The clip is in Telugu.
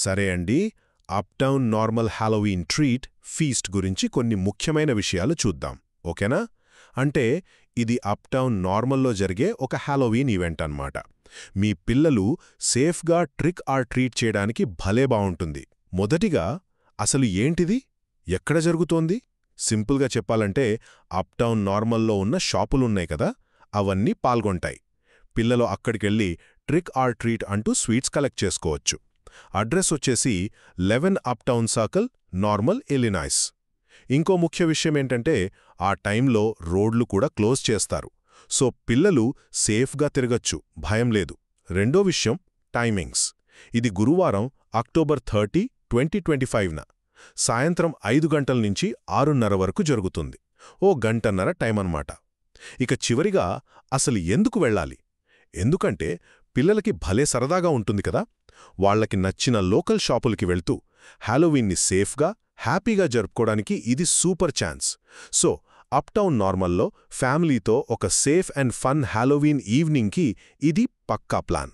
సరే అండి, uptown normal Halloween treat feast గురించి కొన్ని ముఖ్యమైన విషయాలు చూద్దాం, ఓకేనా? అంటే ఇది అప్టౌన్ నార్మల్లో జరిగే ఒక హాలోవీన్ ఈవెంట్ అన్నమాట. మీ పిల్లలు సేఫ్గా ట్రిక్ ఆర్ ట్రీట్ చేయడానికి భలే బావుంటుంది. మొదటిగా అసలు ఏంటిది, ఎక్కడ జరుగుతోంది? సింపుల్గా చెప్పాలంటే అప్టౌన్ నార్మల్లో ఉన్న షాపులున్నాయి కదా, అవన్నీ పాల్గొంటాయి. పిల్లలు అక్కడికెళ్ళి ట్రిక్ ఆర్ ట్రీట్ అంటూ స్వీట్స్ కలెక్ట్ చేసుకోవచ్చు. అడ్రస్ వచ్చేసి 11 అప్టౌన్ సర్కిల్, నార్మల్, ఇలినాయిస్. ఇంకో ముఖ్య విషయమేంటంటే ఆ టైంలో రోడ్లు కూడా క్లోజ్ చేస్తారు, సో పిల్లలు సేఫ్గా తిరగచ్చు, భయం లేదు. రెండో విషయం టైమింగ్స్. ఇది గురువారం అక్టోబర్ 30, 2025న సాయంత్రం 5 గంటల నుంచి 6:30 వరకు జరుగుతుంది. ఓ గంటన్నర టైమన్నమాట. ఇక చివరిగా అసలు ఎందుకు వెళ్ళాలి? ఎందుకంటే పిల్లలకి భలే సరదాగా ఉంటుంది కదా. వాళ్లకి నచ్చిన లోకల్ షాపులకి వెళ్తూ హాలోవీన్ని సేఫ్గా, హ్యాపీగా జరుపుకోవడానికి ఇది సూపర్ ఛాన్స్. సో అప్టౌన్ నార్మల్లో ఫ్యామిలీతో ఒక సేఫ్ అండ్ ఫన్ హాలోవీన్ ఈవినింగ్కి ఇది పక్కా ప్లాన్.